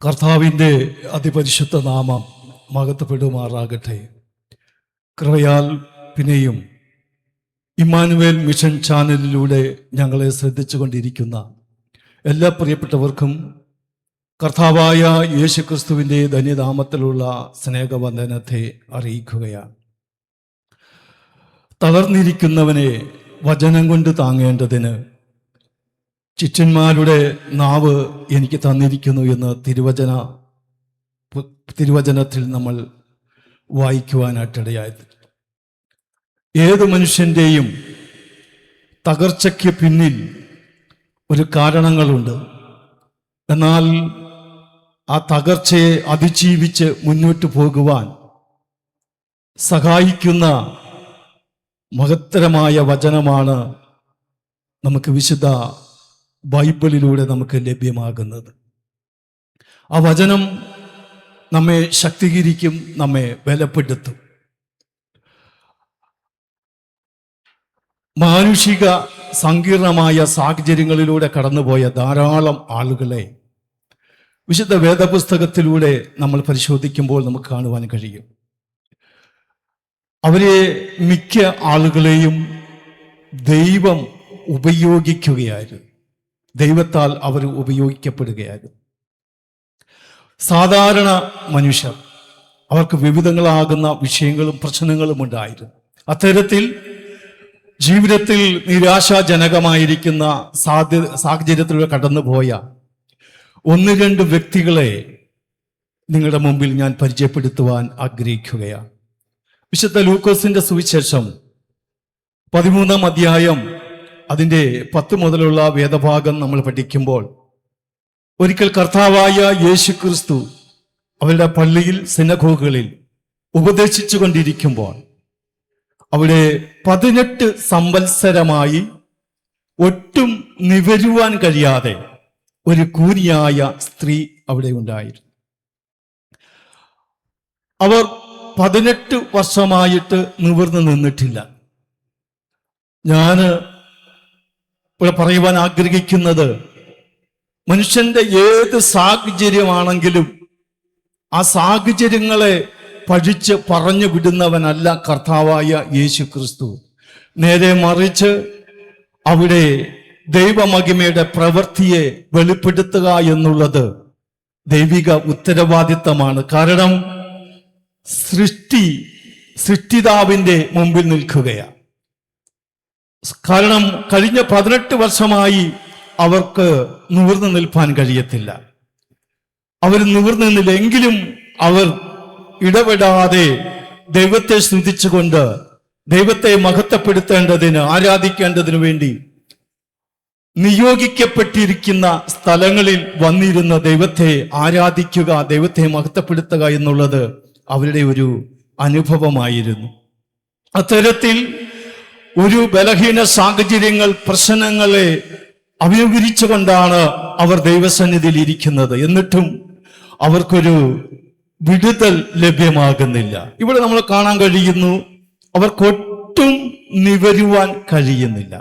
കർത്താവിൻ്റെ അതിപരിശുദ്ധ നാമം മഹത്വപ്പെടുമാറാകട്ടെ. കൃപയാൽ പിന്നെയും ഇമ്മാനുവേൽ മിഷൻ ചാനലിലൂടെ ഞങ്ങളെ ശ്രദ്ധിച്ചുകൊണ്ടിരിക്കുന്ന എല്ലാ പ്രിയപ്പെട്ടവർക്കും കർത്താവായ യേശുക്രിസ്തുവിൻ്റെ ധന്യനാമത്തിലുള്ള സ്നേഹവന്ദനത്തെ അറിയിക്കുകയാണ്. തളർന്നിരിക്കുന്നവനെ വചനം കൊണ്ട് താങ്ങേണ്ടതിന് ശിഷ്യന്മാരുടെ നാവ് എനിക്ക് തന്നിരിക്കുന്നു എന്ന് തിരുവചനത്തിൽ നമ്മൾ വായിക്കുവാനായിട്ടിടയായത്. ഏത് മനുഷ്യൻ്റെയും തകർച്ചയ്ക്ക് പിന്നിൽ ഒരു കാരണങ്ങളുണ്ട്. എന്നാൽ ആ തകർച്ചയെ അതിജീവിച്ച് മുന്നോട്ട് പോകുവാൻ സഹായിക്കുന്ന മഹത്തരമായ വചനമാണ് നമുക്ക് വിശുദ്ധ ബൈബിളിലൂടെ നമുക്ക് ലഭ്യമാകുന്നത്. ആ വചനം നമ്മെ ശക്തീകരിക്കും, നമ്മെ ബലപ്പെടുത്തും. മാനുഷിക സങ്കീർണമായ സാഹചര്യങ്ങളിലൂടെ കടന്നുപോയ ധാരാളം ആളുകളെ വിശുദ്ധ വേദപുസ്തകത്തിലൂടെ നമ്മൾ പരിശോധിക്കുമ്പോൾ നമുക്ക് കാണുവാൻ കഴിയും. അവരെ മിക്ക ആളുകളെയും ദൈവം ഉപയോഗിക്കുകയായിരുന്നു. ദൈവത്താൽ അവർ ഉപയോഗിക്കപ്പെടുകയായിരുന്നു. സാധാരണ മനുഷ്യർ, അവർക്ക് വിവിധങ്ങളാകുന്ന വിഷയങ്ങളും പ്രശ്നങ്ങളും ഉണ്ടായിരുന്നു. അത്തരത്തിൽ ജീവിതത്തിൽ നിരാശാജനകമായിരിക്കുന്ന സാഹചര്യത്തിലൂടെ കടന്നുപോയ ഒന്ന് രണ്ട് വ്യക്തികളെ നിങ്ങളുടെ മുമ്പിൽ ഞാൻ പരിചയപ്പെടുത്തുവാൻ ആഗ്രഹിക്കുകയാണ്. വിശുദ്ധ ലൂക്കോസിന്റെ സുവിശേഷം 13-ാം അധ്യായം അതിൻ്റെ 10 മുതലുള്ള വേദഭാഗം നമ്മൾ പഠിക്കുമ്പോൾ, ഒരിക്കൽ കർത്താവായ യേശുക്രിസ്തു അവരുടെ പള്ളിയിൽ സിനഗോഗുകളിൽ ഉപദേശിച്ചു കൊണ്ടിരിക്കുമ്പോൾ അവിടെ 18 സംവത്സരമായി ഒട്ടും നിവരുവാൻ കഴിയാതെ ഒരു കൂനിയായ സ്ത്രീ അവിടെ ഉണ്ടായിരുന്നു. അവർ 18 വർഷമായിട്ട് നിവർന്നു നിന്നിട്ടില്ല. ഞാൻ ഇവിടെ പറയുവാൻ ആഗ്രഹിക്കുന്നത്, മനുഷ്യന്റെ ഏത് സാഹചര്യമാണെങ്കിലും ആ സാഹചര്യങ്ങളെ പഠിച്ച് പറഞ്ഞു വിടുന്നവനല്ല കർത്താവായ യേശുക്രിസ്തു. നേരെ മറിച്ച് അവിടെ ദൈവമഹിമയുടെ പ്രവൃത്തിയെ വെളിപ്പെടുത്തുക എന്നുള്ളത് ദൈവിക ഉത്തരവാദിത്തമാണ്. കാരണം സൃഷ്ടിതാവിൻ്റെ മുമ്പിൽ നിൽക്കുകയാണ്. കാരണം കഴിഞ്ഞ 18 വർഷമായി അവർക്ക് നിവർന്നു നിൽപ്പാൻ കഴിയത്തില്ല. അവർ നിവർന്നു നിന്നില്ലെങ്കിലും അവർ ഇടപെടാതെ ദൈവത്തെ സ്തുതിച്ചുകൊണ്ട് ദൈവത്തെ മഹത്വപ്പെടുത്തേണ്ടതിന്, ആരാധിക്കേണ്ടതിനു വേണ്ടി നിയോഗിക്കപ്പെട്ടിരിക്കുന്ന സ്ഥലങ്ങളിൽ വന്നിരുന്ന ദൈവത്തെ ആരാധിക്കുക, ദൈവത്തെ മഹത്വപ്പെടുത്തുക എന്നുള്ളത് അവരുടെ ഒരു അനുഭവമായിരുന്നു. അത്തരത്തിൽ ഒരു ബലഹീന സാഹചര്യങ്ങൾ, പ്രശ്നങ്ങളെ അഭിമുഖീകരിച്ചുകൊണ്ടാണ് അവർ ദൈവസന്നിധിയിൽ ഇരിക്കുന്നത്. എന്നിട്ടും അവർക്കൊരു വിടുതൽ ലഭ്യമാകുന്നില്ല. ഇവിടെ നമ്മൾ കാണാൻ കഴിയുന്നു, അവർക്കൊട്ടും നിവരുവാൻ കഴിയുന്നില്ല.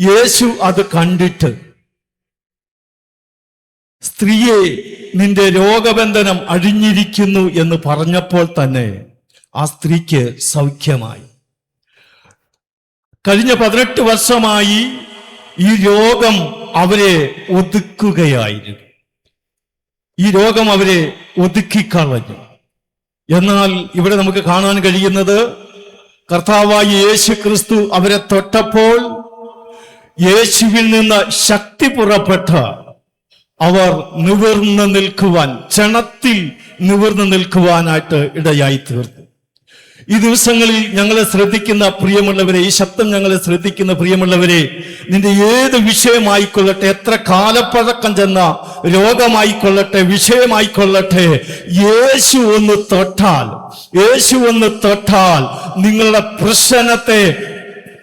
യേശു അത് കണ്ടിട്ട്, സ്ത്രീയെ നിന്റെ രോഗബന്ധനം അഴിഞ്ഞിരിക്കുന്നു എന്ന് പറഞ്ഞപ്പോൾ തന്നെ ആ സ്ത്രീക്ക് സൗഖ്യമായി. കഴിഞ്ഞ 18 വർഷമായി ഈ രോഗം അവരെ ഒതുക്കുകയായിരുന്നു. ഈ രോഗം അവരെ ഒതുക്കിക്കളഞ്ഞു. എന്നാൽ ഇവിടെ നമുക്ക് കാണാൻ കഴിയുന്നത്, കർത്താവായ യേശുക്രിസ്തു അവരെ തൊട്ടപ്പോൾ യേശുവിൽ നിന്ന് ശക്തി പുറപ്പെട്ട അവർ നിവർന്നു നിൽക്കുവാൻ, ക്ഷണത്തിൽ നിവർന്നു നിൽക്കുവാനായിട്ട് ഇടയായി തീർന്നു. ഈ ദിവസങ്ങളിൽ ഞങ്ങളെ ശ്രദ്ധിക്കുന്ന പ്രിയമുള്ളവരെ, ഈ ശബ്ദം ഞങ്ങളെ ശ്രദ്ധിക്കുന്ന പ്രിയമുള്ളവരെ, നിന്റെ ഏത് വിഷയമായിക്കൊള്ളട്ടെ, എത്ര കാലപ്പഴക്കം ചെന്ന രോഗമായിക്കൊള്ളട്ടെ, വിഷയമായിക്കൊള്ളട്ടെ, യേശു ഒന്ന് തൊട്ടാൽ നിങ്ങളുടെ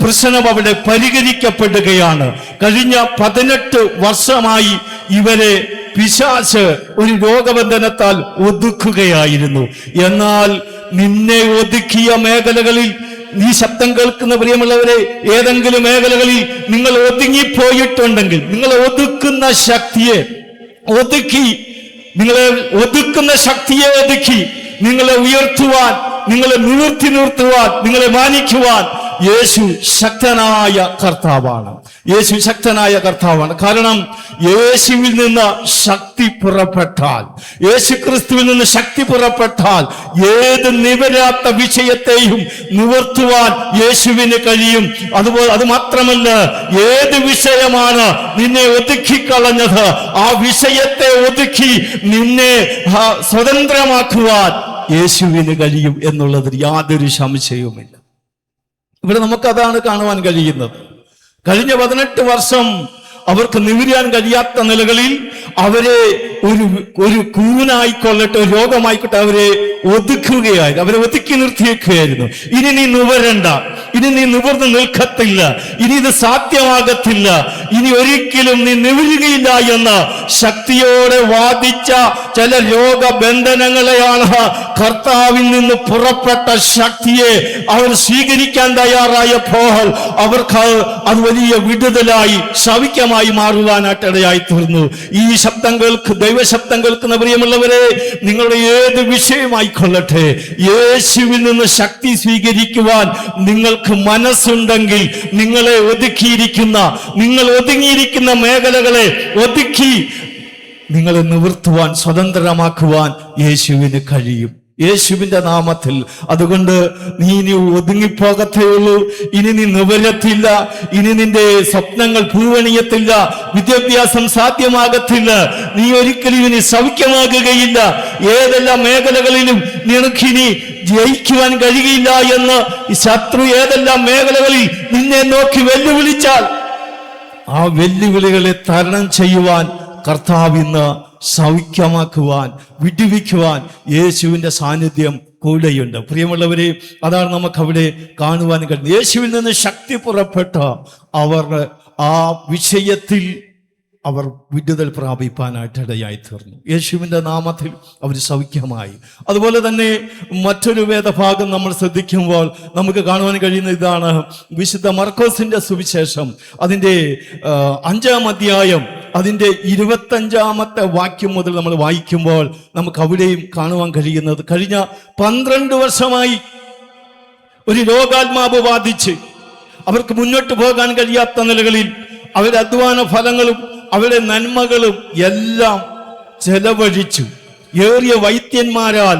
പ്രശ്നം അവിടെ പരിഹരിക്കപ്പെടുകയാണ്. കഴിഞ്ഞ 18 വർഷമായി ഇവരെ പിശാച് ഒരു രോഗബന്ധനത്താൽ ഒതുക്കുകയായിരുന്നു. എന്നാൽ നിന്നെ ഒതുക്കിയ മേഖലകളിൽ, ഈ ശബ്ദം കേൾക്കുന്ന പ്രിയമുള്ളവരെ, ഏതെങ്കിലും മേഖലകളിൽ നിങ്ങൾ ഒതുങ്ങിപ്പോയിട്ടുണ്ടെങ്കിൽ, നിങ്ങൾ ഒതുക്കുന്ന ശക്തിയെ ഒതുക്കി, നിങ്ങളെ ഒതുക്കുന്ന ശക്തിയെ ഒതുക്കി നിങ്ങളെ ഉയർത്തുവാൻ, നിങ്ങളെ നിവർത്തി നിർത്തുവാൻ, നിങ്ങളെ മാനിക്കുവാൻ യേശു ശക്തനായ കർത്താവാണ്. യേശു ശക്തനായ കർത്താവാണ്. കാരണം യേശുവിൽ നിന്ന് ശക്തി പുറപ്പെട്ടാൽ, യേശു ക്രിസ്തുവിൽ നിന്ന് ശക്തി പുറപ്പെട്ടാൽ ഏത് നിവരാത്ത വിഷയത്തെയും നിവർത്തുവാൻ യേശുവിന് കഴിയും. അതുപോലെ അത് മാത്രമല്ല, ഏത് വിഷയമാണ് നിന്നെ ഒതുക്കിക്കളഞ്ഞത്, ആ വിഷയത്തെ ഒതുക്കി നിന്നെ സ്വതന്ത്രമാക്കുവാൻ യേശുവിന് കഴിയും എന്നുള്ളതിൽ യാതൊരു സംശയവുമില്ല. ഇവിടെ നമുക്കതാണ് കാണുവാൻ കഴിയുന്നത്. കഴിഞ്ഞ 18 വർഷം അവർക്ക് നിവരാൻ കഴിയാത്ത നിലകളിൽ അവരെ ഒരു കൂനായിക്കൊള്ളട്ടെ, ഒരു രോഗമായിക്കോട്ടെ, അവരെ ഒതുക്കുകയായിരുന്നു, അവരെ ഒതുക്കി നിർത്തിയേക്കുകയായിരുന്നു. ഇനി നീ നിവരണ്ട, ഇനി നീ നിവർന്ന് നിൽക്കത്തില്ല, ഇനി ഇത് സാധ്യമാകത്തില്ല, ഇനി ഒരിക്കലും നീ നിവരുകയില്ല എന്ന് ശക്തിയോടെ വാദിച്ച ചില രോഗബന്ധനങ്ങളെയാണ് കർത്താവിൽ നിന്ന് പുറപ്പെട്ട ശക്തിയെ അവർ സ്വീകരിക്കാൻ തയ്യാറായപ്പോൾ അവർക്ക് അത് വലിയ വിടുതലായി ശവിക്കമായി മാറുവാനായിട്ട് ഇടയായി തീർന്നു. ഈ ശബ്ദം ദൈവശബ്ദം കേൾക്കുന്ന പ്രിയമുള്ളവരെ, നിങ്ങളുടെ ഏത് വിഷയമായിക്കൊള്ളട്ടെ, യേശുവിൽ നിന്ന് ശക്തി സ്വീകരിക്കുവാൻ നിങ്ങൾക്ക് മനസ്സുണ്ടെങ്കിൽ നിങ്ങളെ ഒതുക്കിയിരിക്കുന്ന, നിങ്ങൾ ഒതുങ്ങിയിരിക്കുന്ന മേഖലകളെ ഒതുക്കി നിങ്ങളെ നിവർത്തുവാൻ, സ്വതന്ത്രമാക്കുവാൻ യേശുവിന് കഴിയും, യേശുവിന്റെ നാമത്തിൽ. അതുകൊണ്ട് നീ ഇനി ഒതുങ്ങിപ്പോകത്തേയുള്ളൂ, ഇനി നീ നിവരത്തില്ല, ഇനി നിന്റെ സ്വപ്നങ്ങൾ പൂവണിയത്തില്ല, വിദ്യാഭ്യാസം സാധ്യമാകത്തില്ല, നീ ഒരിക്കലും ഇനി സൗഖ്യമാകുകയില്ല, ഏതെല്ലാം മേഖലകളിലും നിനക്കിനി ജയിക്കുവാൻ കഴിയില്ല എന്ന് ശത്രു ഏതെല്ലാം മേഖലകളിൽ നിന്നെ നോക്കി വെല്ലുവിളിച്ചാൽ ആ വെല്ലുവിളികളെ തരണം ചെയ്യുവാൻ കർത്താവ് ഇന്ന് സൗഖ്യമാക്കുവാൻ, വിടുവിക്കുവാൻ യേശുവിന്റെ സാന്നിധ്യം കൂടെയുണ്ട്. പ്രിയമുള്ളവരെ, അതാണ് നമുക്ക് അവിടെ കാണുവാൻ കഴിയുന്നത്. യേശുവിൽ നിന്ന് ശക്തി പുറപ്പെട്ട അവർ ആ വിഷയത്തിൽ അവർ വിടുതൽ പ്രാപിപ്പാനായിട്ട് ഇടയായി തീർന്നു. യേശുവിൻ്റെ നാമത്തിൽ അവർ സൗഖ്യമായി. അതുപോലെ തന്നെ മറ്റൊരു വേദഭാഗം നമ്മൾ ശ്രദ്ധിക്കുമ്പോൾ നമുക്ക് കാണുവാൻ കഴിയുന്ന ഇതാണ്. വിശുദ്ധ മർക്കോസിന്റെ സുവിശേഷം അതിൻ്റെ 5-ാം അധ്യായം അതിൻ്റെ 25-ാമത്തെ വാക്യം മുതൽ നമ്മൾ വായിക്കുമ്പോൾ നമുക്ക് അവിടെയും കാണുവാൻ കഴിയുന്നത്, കഴിഞ്ഞ 12 വർഷമായി ഒരു രോഗാത്മാവ് ബാധിച്ച് അവർക്ക് മുന്നോട്ട് പോകാൻ കഴിയാത്ത നിലകളിൽ അവരുടെ അധ്വാന ഫലങ്ങളും അവരുടെ നന്മകളും എല്ലാം ചെലവഴിച്ചു. ഏറിയ വൈദ്യന്മാരാൽ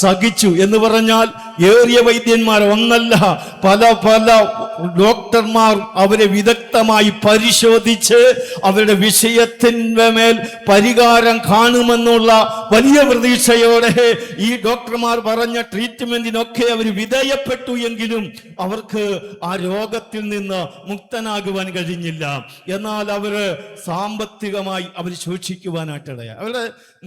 സഹിച്ചു എന്ന് പറഞ്ഞാൽ ഏറിയ വൈദ്യന്മാർ ഒന്നല്ല, പല ഡോക്ടർമാർ അവരെ വിദഗ്ധമായി പരിശോധിച്ച് അവരുടെ വിഷയത്തിൻ്റെ മേൽ പരിഹാരം കാണുമെന്നുള്ള വലിയ പ്രതീക്ഷയോടെ ഈ ഡോക്ടർമാർ പറഞ്ഞ ട്രീറ്റ്മെന്റിനൊക്കെ അവർ വിധേയപ്പെട്ടു. എങ്കിലും അവർക്ക് ആ രോഗത്തിൽ നിന്ന് മുക്തനാകുവാൻ കഴിഞ്ഞില്ല. എന്നാൽ അവര് സാമ്പത്തികമായി അവർ ശോഷിക്കുവാനായിട്ടിടയായി. അവരുടെ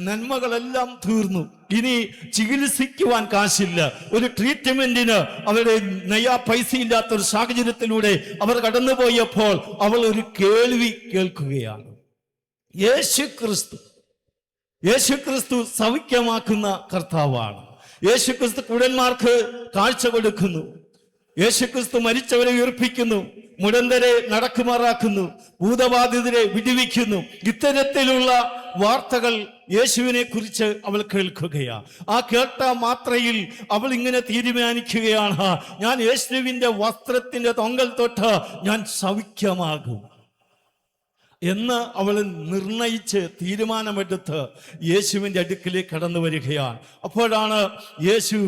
നന്മകളെല്ലാം തീർന്നു. ഇനി ചികിത്സിക്കുവാൻ കാശില്ല, ഒരു ട്രീറ്റ്മെന്റിന് അവരുടെ നയാ പൈസ ഇല്ലാത്ത ഒരു സാഹചര്യത്തിലൂടെ അവർ കടന്നുപോയപ്പോൾ അവൾ ഒരു കേൾവി കേൾക്കുകയാണ്. യേശുക്രിസ്തു സൗഖ്യമാക്കുന്ന കർത്താവാണ്. യേശുക്രിസ്തു കുടന്മാർക്ക് കാഴ്ച കൊടുക്കുന്നു. യേശുക്രിസ്തു മരിച്ചവരെ ഉയർപ്പിക്കുന്നു, മുടന്തരെ നടക്കുമാറാക്കുന്നു, ഭൂതബാധിതരെ വിടുവിക്കുന്നു. ഇത്തരത്തിലുള്ള വാർത്തകൾ യേശുവിനെ കുറിച്ച് അവൾ കേൾക്കുകയാണ്. ആ കേട്ട മാത്രയിൽ അവൾ ഇങ്ങനെ തീരുമാനിക്കുകയാണ്, ഞാൻ യേശുവിന്റെ വസ്ത്രത്തിന്റെ തൊങ്കൽ തൊട്ട് ഞാൻ സൗഖ്യമാകും എന്ന് അവൾ നിർണയിച്ച് തീരുമാനമെടുത്ത് യേശുവിൻ്റെ അടുക്കിലേക്ക് കടന്നു വരികയാണ്. അപ്പോഴാണ് യേശു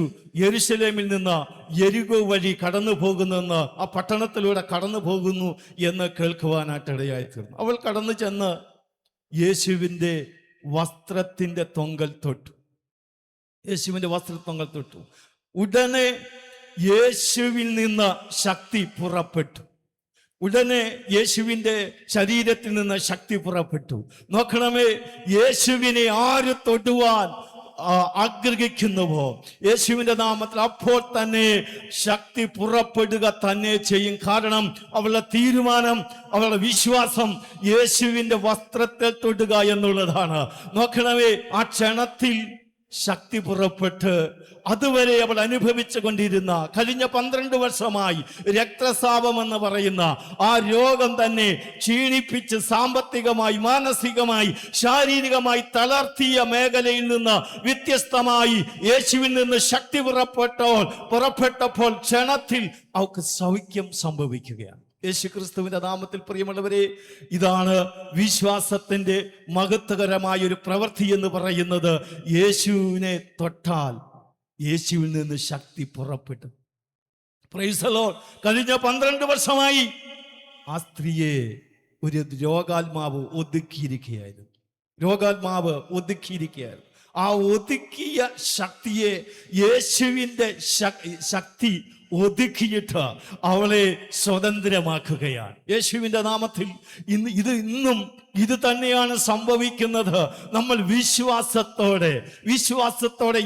യെരുശലേമിൽ നിന്ന് യെരികോ വഴി കടന്നു പോകുന്നെന്ന്, ആ പട്ടണത്തിലൂടെ കടന്നു പോകുന്നു എന്ന് കേൾക്കുവാനായിട്ടിടയായി തീർന്നു. അവൾ കടന്നു ചെന്ന് യേശുവിൻ്റെ വസ്ത്രത്തിൻ്റെ തൊങ്കൽ തൊട്ടു. യേശുവിൻ്റെ വസ്ത്രത്തൊങ്കൽ തൊട്ടു. ഉടനെ യേശുവിൽ നിന്ന് ശക്തി പുറപ്പെട്ടു. ഉടനെ യേശുവിൻ്റെ ശരീരത്തിൽ നിന്ന് ശക്തി പുറപ്പെട്ടു. നോക്കണമേ, യേശുവിനെ ആര് തൊടുവാൻ ആഗ്രഹിക്കുന്നുവോ യേശുവിൻ്റെ നാമത്തിൽ അപ്പോൾ തന്നെ ശക്തി പുറപ്പെടുക തന്നെ ചെയ്യും. കാരണം അവളുടെ തീരുമാനം, അവളുടെ വിശ്വാസം യേശുവിൻ്റെ വസ്ത്രത്തെ തൊടുക എന്നുള്ളതാണ്. നോക്കണമേ, ആ ക്ഷണത്തിൽ ശക്തി പുറപ്പെട്ട് അതുവരെ അവൾ അനുഭവിച്ചു കൊണ്ടിരുന്ന കഴിഞ്ഞ 12 വർഷമായി രക്തസ്രാവം എന്ന് പറയുന്ന ആ രോഗം തന്നെ ക്ഷീണിപ്പിച്ച് സാമ്പത്തികമായി, മാനസികമായി, ശാരീരികമായി തളർത്തിയ മേഖലയിൽ നിന്ന് വ്യത്യസ്തമായി യേശുവിൽ നിന്ന് ശക്തി പുറപ്പെട്ടപ്പോൾ ക്ഷണത്തിൽ അവൾക്ക് സൗഖ്യം സംഭവിക്കുകയാണ്. യേശു ക്രിസ്തുവിന്റെ നാമത്തിൽ പ്രിയമുള്ളവരെ, ഇതാണ് വിശ്വാസത്തിന്റെ മഹത്വകരമായ ഒരു പ്രവൃത്തി എന്ന് പറയുന്നത്. യേശുവിനെ തൊട്ടാൽ യേശുവിൽ നിന്ന് ശക്തി പുറപ്പെട്ടു. Praise the Lord. കഴിഞ്ഞ 12 വർഷമായി ആ സ്ത്രീയെ ഒരു രോഗാത്മാവ് ഒതുക്കിയിരിക്കുകയായിരുന്നു. ആ ഒതുക്കിയ ശക്തിയെ, യേശുവിൻ്റെ ശക്തി ഒതുക്കിയിട്ട് അവളെ സ്വതന്ത്രമാക്കുകയാണ്. യേശുവിൻ്റെ നാമത്തിൽ ഇന്നും ഇത് തന്നെയാണ് സംഭവിക്കുന്നത്. നമ്മൾ വിശ്വാസത്തോടെ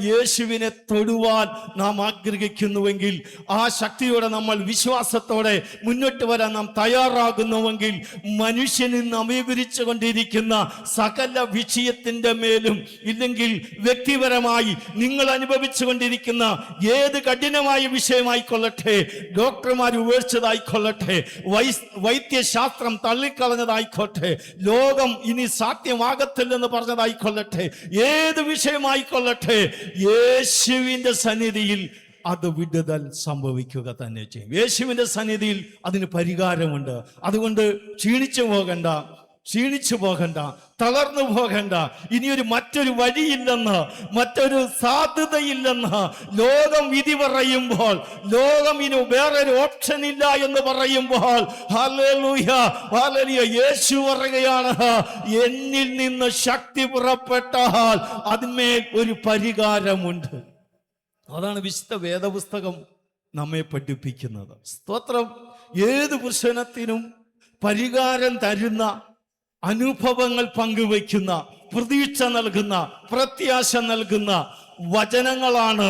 യേശുവിനെ തൊടുവാൻ നാം ആഗ്രഹിക്കുന്നുവെങ്കിൽ, ആ ശക്തിയോടെ നമ്മൾ വിശ്വാസത്തോടെ മുന്നോട്ട് വരാൻ നാം തയ്യാറാകുന്നുവെങ്കിൽ, മനുഷ്യന് നവീകരിച്ചു കൊണ്ടിരിക്കുന്ന സകല വിഷയത്തിൻ്റെ മേലും, ഇല്ലെങ്കിൽ വ്യക്തിപരമായി നിങ്ങൾ അനുഭവിച്ചു കൊണ്ടിരിക്കുന്ന ഏത് കഠിനമായ വിഷയമായിക്കൊള്ളട്ടെ, ഡോക്ടർമാർ ഉപേക്ഷിച്ചതായിക്കൊള്ളട്ടെ, വൈദ്യശാസ്ത്രം തള്ളിക്കളഞ്ഞതായിക്കോട്ടെ, ലോകം ഇനി സാധ്യമാകത്തില്ലെന്ന് പറഞ്ഞതായിക്കൊള്ളട്ടെ, ഏത് വിഷയമായിക്കൊള്ളട്ടെ, യേശുവിൻ്റെ സന്നിധിയിൽ അത് വിടുതൽ സംഭവിക്കുക തന്നെ ചെയ്യും. യേശുവിൻ്റെ സന്നിധിയിൽ അതിന് പരിഹാരമുണ്ട്. അതുകൊണ്ട് ക്ഷീണിച്ചു പോകണ്ട, തളർന്നു പോകണ്ട. ഇനിയൊരു മറ്റൊരു വഴിയില്ലെന്ന്, മറ്റൊരു സാധ്യതയില്ലെന്ന് ലോകം വിധി പറയുമ്പോൾ, ലോകം ഇനി വേറൊരു ഓപ്ഷൻ ഇല്ല എന്ന് പറയുമ്പോൾ, ഹല്ലേലൂയ, ഹല്ലേലൂയ, യേശു പറയുകയാണ്, എന്നിൽ നിന്ന് ശക്തി പുറപ്പെട്ടാൽ അതിന്മേൽ ഒരു പരിഹാരമുണ്ട്. അതാണ് വിശുദ്ധ വേദപുസ്തകം നമ്മെ പഠിപ്പിക്കുന്നത്. സ്തോത്രം. ഏത് പ്രശ്നത്തിനും പരിഹാരം തരുന്ന, അനുഭവങ്ങൾ പങ്കുവയ്ക്കുന്ന, പ്രതീക്ഷ നൽകുന്ന, പ്രത്യാശ നൽകുന്ന വചനങ്ങളാണ്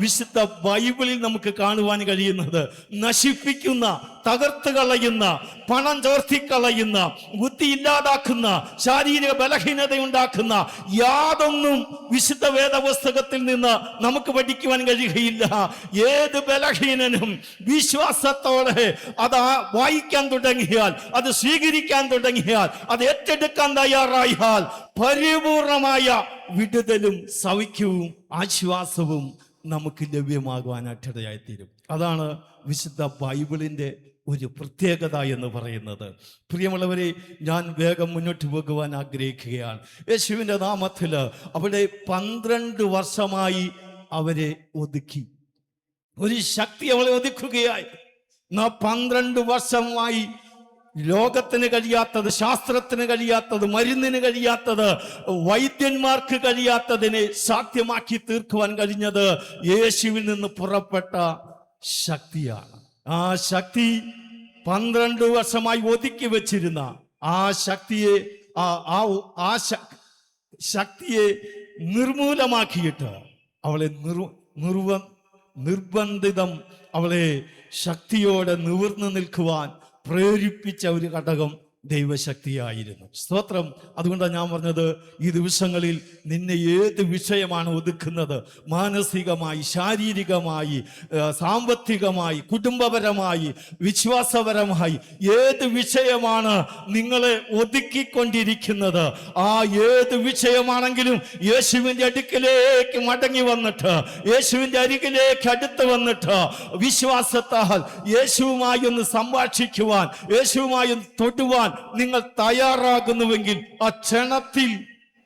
വിശുദ്ധ ബൈബിളിൽ നമുക്ക് കാണുവാൻ കഴിയുന്നത്. നശിപ്പിക്കുന്ന, തകർത്ത് കളയുന്ന, പണം ചോർത്തിക്കളയുന്ന, ബുദ്ധി ഇല്ലാതാക്കുന്ന, ശാരീരിക ബലഹീനത ഉണ്ടാക്കുന്ന യാതൊന്നും വിശുദ്ധ വേദപുസ്തകത്തിൽ നിന്ന് നമുക്ക് പഠിക്കുവാൻ കഴിയുകയില്ല. ഏത് ബലഹീനനും വിശ്വാസത്തോടെ അത് വായിക്കാൻ തുടങ്ങിയാൽ, അത് സ്വീകരിക്കാൻ തുടങ്ങിയാൽ, അത് ഏറ്റെടുക്കാൻ തയ്യാറായാൽ പരിപൂർണമായ വിടുതലും സൗഖ്യവും ആശ്വാസവും നമുക്ക് ലഭ്യമാകുവാനായിട്ടിടയായിത്തീരും. അതാണ് വിശുദ്ധ ബൈബിളിൻ്റെ ഒരു പ്രത്യേകത എന്ന് പറയുന്നത്. പ്രിയമുള്ളവരെ, ഞാൻ വേഗം മുന്നോട്ട് പോകുവാൻ ആഗ്രഹിക്കുകയാണ്. യേശുവിൻ്റെ നാമത്തിൽ അവിടെ 12 വർഷമായി അവരെ ഒതുക്കി. ഒരു ശക്തി അവളെ ഒതുക്കുകയായി. 12 വർഷമായി ലോകത്തിന് കഴിയാത്തത്, ശാസ്ത്രത്തിന് കഴിയാത്തത്, മരുന്നിന് കഴിയാത്തത്, വൈദ്യന്മാർക്ക് കഴിയാത്തതിനെ സാധ്യമാക്കി തീർക്കുവാൻ കഴിഞ്ഞത് യേശുവിൽ നിന്ന് പുറപ്പെട്ട ശക്തിയാണ്. ആ ശക്തി 12 വർഷമായി ഒതുക്കി വെച്ചിരുന്ന ആ ശക്തിയെ നിർമൂലമാക്കിയിട്ട് അവളെ നിർബന്ധിതം അവളെ ശക്തിയോടെ നിവർന്നു നിൽക്കുവാൻ പ്രേരിപ്പിച്ച ഒരു ഘടകം ദൈവശക്തിയായിരുന്നു. സ്തോത്രം. അതുകൊണ്ടാണ് ഞാൻ പറഞ്ഞത്, ഈ ദിവസങ്ങളിൽ നിന്നെ ഏത് വിഷയമാണ് ഒതുക്കുന്നത്, മാനസികമായി, ശാരീരികമായി, സാമ്പത്തികമായി, കുടുംബപരമായി, വിശ്വാസപരമായി, ഏത് വിഷയമാണ് നിങ്ങളെ ഒതുക്കിക്കൊണ്ടിരിക്കുന്നത്, ആ ഏത് വിഷയമാണെങ്കിലും യേശുവിൻ്റെ അടുക്കിലേക്ക് മടങ്ങി വന്നിട്ട്, യേശുവിൻ്റെ അരികിലേക്ക് അടുത്ത് വന്നിട്ട്, വിശ്വാസത്താൽ യേശുവുമായി ഒന്ന് സംഭാഷിക്കുവാൻ, യേശുവുമായി ഒന്ന് തൊടുവാൻ നിങ്ങൾ തയ്യാറാകുന്നുവെങ്കിൽ, ആ ക്ഷണത്തിൽ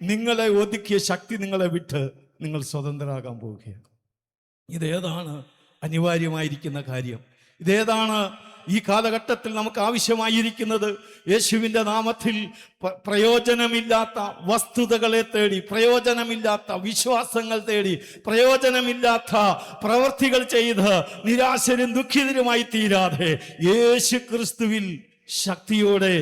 നിങ്ങളെ ഒതുക്കിയ ശക്തി നിങ്ങളെ വിട്ട് നിങ്ങൾ സ്വതന്ത്രരാകാൻ പോവുകയാണ്. ഇതേതാണ് അനിവാര്യമായിരിക്കുന്ന കാര്യം? ഇതേതാണ് ഈ കാലഘട്ടത്തിൽ നമുക്ക് ആവശ്യമായിരിക്കുന്നത്? യേശുവിൻ്റെ നാമത്തിൽ പ്രയോജനമില്ലാത്ത വസ്തുതകളെ തേടി, പ്രയോജനമില്ലാത്ത വിശ്വാസങ്ങൾ തേടി, പ്രയോജനമില്ലാത്ത പ്രവൃത്തികൾ ചെയ്ത് നിരാശരും ദുഃഖിതരുമായി തീരാതെ യേശു ക്രിസ്തുവിൽ ശക്തിയോടെ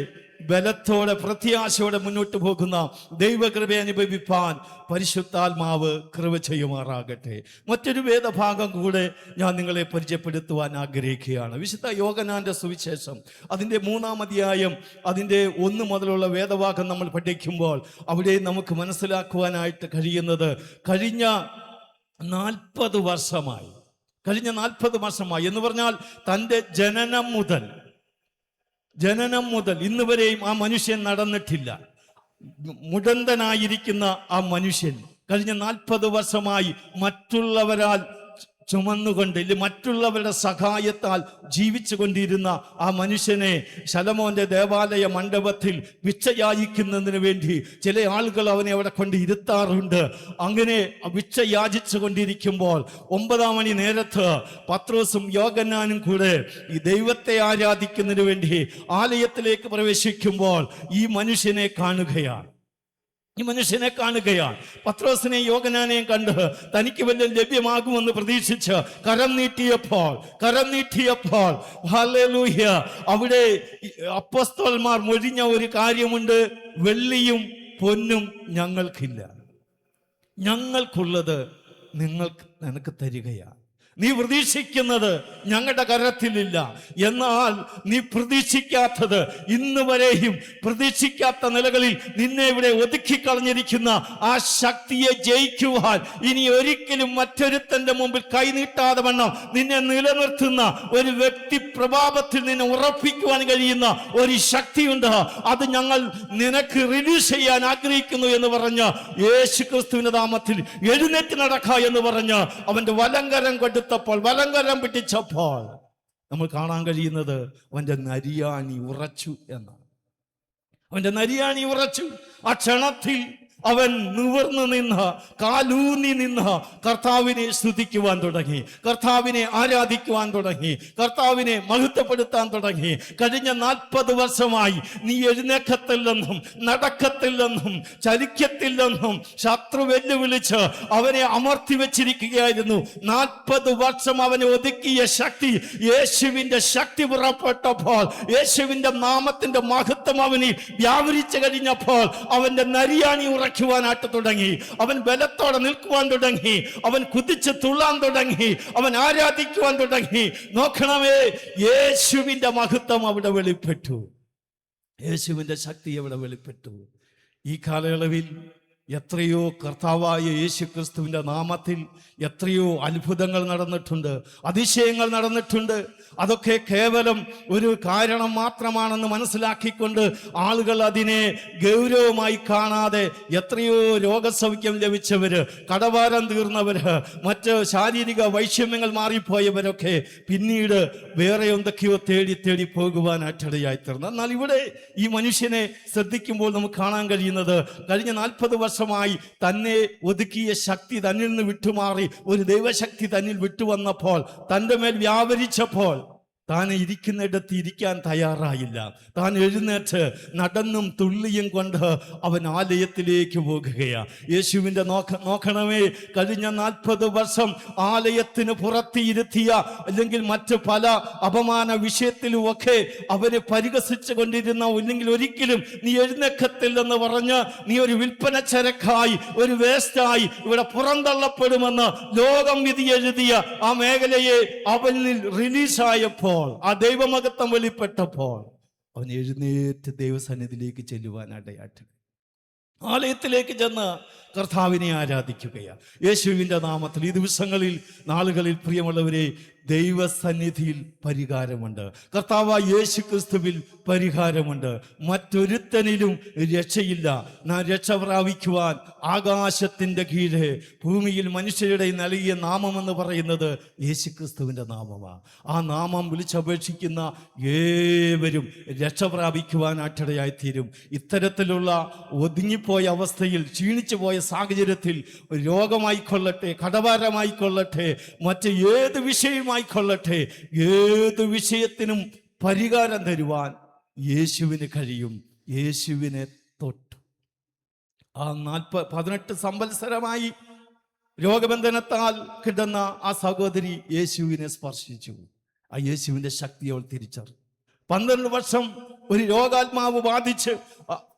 ബലത്തോടെ പ്രത്യാശയോടെ മുന്നോട്ട് പോകുന്ന ദൈവകൃപ അനുഭവിപ്പാൻ പരിശുദ്ധാത്മാവ് കൃപ ചെയ്യുമാറാകട്ടെ. മറ്റൊരു വേദഭാഗം കൂടെ ഞാൻ നിങ്ങളെ പരിചയപ്പെടുത്തുവാൻ ആഗ്രഹിക്കുകയാണ്. വിശുദ്ധ യോഹന്നാന്റെ സുവിശേഷം അതിൻ്റെ 3-ാം അധ്യായം അതിൻ്റെ 1 മുതലുള്ള വേദഭാഗം നമ്മൾ പഠിക്കുമ്പോൾ അവിടെ നമുക്ക് മനസ്സിലാക്കുവാനായിട്ട് കഴിയുന്നത് കഴിഞ്ഞ 40 വർഷമായി എന്ന് പറഞ്ഞാൽ തൻ്റെ ജനനം മുതൽ ഇന്ന് വരെയും ആ മനുഷ്യൻ നടന്നിട്ടില്ല. മുടന്തനായിരിക്കുന്ന ആ മനുഷ്യൻ കഴിഞ്ഞ 40 വർഷമായി മറ്റുള്ളവരാൽ ചുമന്നുകൊണ്ട് മറ്റുള്ളവരുടെ സഹായത്താൽ ജീവിച്ചു കൊണ്ടിരുന്ന ആ മനുഷ്യനെ ശലോമോന്റെ ദേവാലയ മണ്ഡപത്തിൽ ഭിക്ഷയാചിക്കുന്നതിന് വേണ്ടി ചില ആളുകൾ അവനെ അവിടെ കൊണ്ട് ഇരുത്താറുണ്ട്. അങ്ങനെ ഭിക്ഷ യാചിച്ചു കൊണ്ടിരിക്കുമ്പോൾ 9-ാം മണി നേരത്ത് പത്രോസും യോഹന്നാനും കൂടെ ഈ ദൈവത്തെ ആരാധിക്കുന്നതിന് വേണ്ടി ആലയത്തിലേക്ക് പ്രവേശിക്കുമ്പോൾ ഈ മനുഷ്യനെ കാണുകയാണ്. പത്രോസിനെയും യോഹന്നാനെയും കണ്ട് തനിക്ക് വല്ലതും ലഭ്യമാകുമെന്ന് പ്രതീക്ഷിച്ച് കരം നീട്ടിയപ്പോൾ ഹല്ലേലൂയ, അവിടെ അപ്പോസ്തലന്മാർ മൊഴിഞ്ഞ ഒരു കാര്യമുണ്ട്: വെള്ളിയും പൊന്നും ഞങ്ങൾക്കില്ല, ഞങ്ങൾക്കുള്ളത് നിനക്ക് തരികയാണ്. നീ പ്രതീക്ഷിക്കുന്നത് ഞങ്ങളുടെ കരത്തിലില്ല, എന്നാൽ നീ പ്രതീക്ഷിക്കാത്തത്, ഇന്ന് വരെയും പ്രതീക്ഷിക്കാത്ത നിലകളിൽ നിന്നെ ഇവിടെ ഒതുക്കിക്കളഞ്ഞിരിക്കുന്ന ആ ശക്തിയെ ജയിക്കുവാൻ ഇനി ഒരിക്കലും മറ്റൊരുത്തന്റെ മുമ്പിൽ കൈനീട്ടാതെ വണ്ണം നിന്നെ നിലനിർത്തുന്ന ഒരു വ്യക്തി പ്രഭാവത്തിൽ നിന്നെ ഉറപ്പിക്കുവാൻ കഴിയുന്ന ഒരു ശക്തിയുണ്ട്. അത് ഞങ്ങൾ നിനക്ക് റിലീസ് ചെയ്യാൻ ആഗ്രഹിക്കുന്നു എന്ന് പറഞ്ഞ് യേശു ക്രിസ്തുവിന്റെ നാമത്തിൽ എഴുന്നേറ്റ് നടക്ക എന്ന് പറഞ്ഞ് അവന്റെ വലങ്കരം വലങ്കരം പിടിച്ചപ്പോൾ നമ്മൾ കാണാൻ കഴിയുന്നത് അവന്റെ നരിയാണി ഉറച്ചു എന്നാണ്. ആ ക്ഷണത്തിൽ അവൻ നിവർന്നു നിന്ന് കാലൂന്നി നിന്ന് കർത്താവിനെ സ്തുതിക്കുവാൻ തുടങ്ങി, കർത്താവിനെ ആരാധിക്കുവാൻ തുടങ്ങി, കർത്താവിനെ മഹത്വപ്പെടുത്താൻ തുടങ്ങി. കഴിഞ്ഞ 40 വർഷമായി നീ എഴുന്നേക്കത്തില്ലെന്നും നടക്കത്തില്ലെന്നും ചലിക്കത്തില്ലെന്നും ശത്രു വെല്ലുവിളിച്ച് അവനെ അമർത്തി വെച്ചിരിക്കുകയായിരുന്നു. 40 വർഷം അവനെ ഒതുക്കിയ ശക്തി, യേശുവിന്റെ ശക്തി പുറപ്പെട്ടപ്പോൾ, യേശുവിന്റെ നാമത്തിന്റെ മഹത്വം അവനിൽ വ്യാപരിച്ചു കഴിഞ്ഞപ്പോൾ അവന്റെ നരിയാണി ഉറക്കുവാനായിട്ട് തുടങ്ങി. അവൻ ബലത്തോടെ നിൽക്കുവാൻ തുടങ്ങി, അവൻ കുതിച്ച് തുള്ളാൻ തുടങ്ങി, അവൻ ആരാധിക്കുവാൻ തുടങ്ങി. നോക്കണമേ, യേശുവിന്റെ മഹത്വം അവിടെ വെളിപ്പെട്ടു, യേശുവിന്റെ ശക്തി അവിടെ വെളിപ്പെട്ടു. ഈ കാലയളവിൽ എത്രയോ കർത്താവായ യേശു ക്രിസ്തുവിന്റെ നാമത്തിൽ എത്രയോ അത്ഭുതങ്ങൾ നടന്നിട്ടുണ്ട്, അതിശയങ്ങൾ നടന്നിട്ടുണ്ട്. അതൊക്കെ കേവലം ഒരു കാരണം മാത്രമാണെന്ന് മനസ്സിലാക്കിക്കൊണ്ട് ആളുകൾ അതിനെ ഗൗരവമായി കാണാതെ എത്രയോ രോഗസൗഖ്യം ലഭിച്ചവര്, കടഭാരം തീർന്നവര്, മറ്റ് ശാരീരിക വൈഷമ്യങ്ങൾ മാറിപ്പോയവരൊക്കെ പിന്നീട് വേറെ എന്തൊക്കെയോ തേടി പോകുവാനായിട്ടിടയായി തീർന്നു. എന്നാൽ ഇവിടെ ഈ മനുഷ്യനെ ശ്രദ്ധിക്കുമ്പോൾ നമുക്ക് കാണാൻ കഴിയുന്നത് കഴിഞ്ഞ 40 വർഷമായി തന്നെ ഒതുക്കിയ ശക്തി തന്നിൽ നിന്ന് വിട്ടുമാറി ഒരു ദൈവശക്തി തന്നിൽ വിട്ടുവന്നപ്പോൾ, തൻ്റെ മേൽ വ്യാപരിച്ചപ്പോൾ താൻ ഇരിക്കുന്നിടത്ത് ഇരിക്കാൻ തയ്യാറായില്ല. താൻ എഴുന്നേറ്റ് നടന്നും തുള്ളിയും കൊണ്ട് അവൻ ആലയത്തിലേക്ക് പോകുകയാണ്. യേശുവിൻ്റെ നോക്കണമേ, കഴിഞ്ഞ 40 വർഷം ആലയത്തിന് പുറത്തിരുത്തിയ അല്ലെങ്കിൽ മറ്റ് പല അപമാന വിഷയത്തിലുമൊക്കെ അവനെ പരിഹസിച്ചു കൊണ്ടിരുന്ന, അല്ലെങ്കിൽ ഒരിക്കലും നീ എഴുന്നേക്കത്തില്ലെന്ന് പറഞ്ഞ് നീ ഒരു വിൽപ്പന ചരക്കായി, ഒരു വേസ്റ്റായി ഇവിടെ പുറന്തള്ളപ്പെടുമെന്ന് ലോകം വിധി എഴുതിയ ആ മേഖലയെ അവനിൽ റിലീസായപ്പോൾ, ആ ദൈവമഹത്വം വെളിപ്പെട്ടപ്പോൾ അവൻ എഴുന്നേറ്റ് ദൈവസന്നിധിയിലേക്ക് ചെല്ലുവാനിടയായിട്ട് ആലയത്തിലേക്ക് ചെന്ന് കർത്താവിനെ ആരാധിക്കുകയാണ് യേശുവിൻ്റെ നാമത്തിൽ. ഈ ദിവസങ്ങളിൽ നാളുകളിൽ പ്രിയമുള്ളവരെ, ദൈവസന്നിധിയിൽ പരിഹാരമുണ്ട്. കർത്താവായ യേശു ക്രിസ്തുവിൽ പരിഹാരമുണ്ട്. മറ്റൊരുത്തനിലും രക്ഷയില്ല. നാം രക്ഷ പ്രാപിക്കുവാൻ ആകാശത്തിൻ്റെ കീഴെ ഭൂമിയിൽ മനുഷ്യരുടെ നൽകിയ നാമമെന്ന് പറയുന്നത് യേശു ക്രിസ്തുവിൻ്റെ നാമമാണ്. ആ നാമം വിളിച്ചപേക്ഷിക്കുന്ന ഏവരും രക്ഷ പ്രാപിക്കുവാനായിട്ടിടയായിത്തീരും. ഇത്തരത്തിലുള്ള ഒതുങ്ങിപ്പോയ അവസ്ഥയിൽ, ക്ഷീണിച്ചു പോയ സാഹചര്യത്തിൽ, രോഗമായിക്കൊള്ളട്ടെ, കടഭാരമായിക്കൊള്ളട്ടെ, മറ്റ് ഏത് വിഷയമായിക്കൊള്ളട്ടെ, ഏത് വിഷയത്തിനും പരിഹാരം തരുവാൻ യേശുവിന് കഴിയും. യേശുവിനെ തൊട്ടു. ആ 18 സംവത്സരമായി രോഗബന്ധനത്താൽ കിടന്ന ആ സഹോദരി യേശുവിനെ സ്പർശിച്ചു. ആ യേശുവിൻ്റെ ശക്തി അവൾ തിരിച്ചറിഞ്ഞു. 12 വർഷം ഒരു രോഗാത്മാവ് ബാധിച്ച്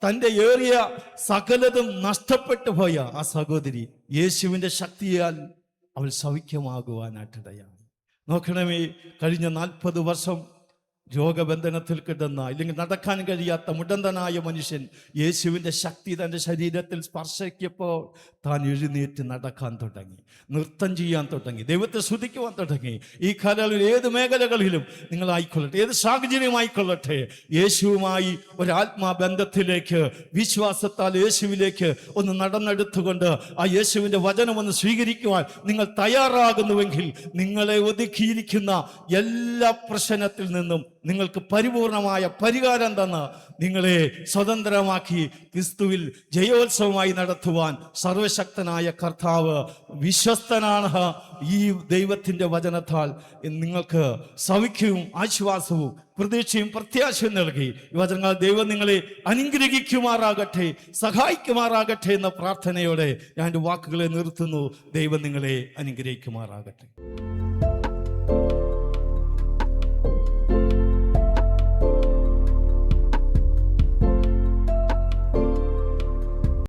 തൻ്റെ ഏറിയ സകലതും നഷ്ടപ്പെട്ടു പോയ ആ സഹോദരി യേശുവിൻ്റെ ശക്തിയാൽ അവൾ സൗഖ്യമാകുവാനായിട്ടിടയാണ്. നോക്കണമേ, കഴിഞ്ഞ 40 വർഷം രോഗബന്ധനത്തിൽ കിടന്ന, ഇല്ലെങ്കിൽ നടക്കാൻ കഴിയാത്ത മുടന്തനായ മനുഷ്യൻ യേശുവിൻ്റെ ശക്തി തൻ്റെ ശരീരത്തിൽ സ്പർശിക്കപ്പോൾ താൻ എഴുന്നേറ്റ് നടക്കാൻ തുടങ്ങി, നൃത്തം ചെയ്യാൻ തുടങ്ങി, ദൈവത്തെ സ്തുതിക്കുവാൻ തുടങ്ങി. ഈ കാലങ്ങളിൽ ഏത് മേഖലകളിലും നിങ്ങളായിക്കൊള്ളട്ടെ, ഏത് സാഹചര്യമായിക്കൊള്ളട്ടെ, യേശുവുമായി ഒരാത്മാബന്ധത്തിലേക്ക് വിശ്വാസത്താൽ യേശുവിലേക്ക് ഒന്ന് നടന്നെടുത്തുകൊണ്ട് ആ യേശുവിൻ്റെ വചനം ഒന്ന് സ്വീകരിക്കുവാൻ നിങ്ങൾ തയ്യാറാകുന്നുവെങ്കിൽ നിങ്ങളെ ഒതുക്കിയിരിക്കുന്ന എല്ലാ പ്രശ്നത്തിൽ നിന്നും നിങ്ങൾക്ക് പരിപൂർണമായ പരിഹാരം തന്ന് നിങ്ങളെ സ്വതന്ത്രമാക്കി ക്രിസ്തുവിൽ ജയോത്സവമായി നടത്തുവാൻ സർവശക്തനായ കർത്താവ് വിശ്വസ്തനാണ്. ഈ ദൈവത്തിൻ്റെ വചനത്താൽ നിങ്ങൾക്ക് സൗഖ്യവും ആശ്വാസവും പ്രതീക്ഷയും പ്രത്യാശയും നൽകി. ഈ വചനങ്ങൾ ദൈവം നിങ്ങളെ അനുഗ്രഹിക്കുമാറാകട്ടെ, സഹായിക്കുമാറാകട്ടെ എന്ന പ്രാർത്ഥനയോടെ ഞാൻ എൻ്റെ വാക്കുകളെ നിർത്തുന്നു. ദൈവം നിങ്ങളെ അനുഗ്രഹിക്കുമാറാകട്ടെ.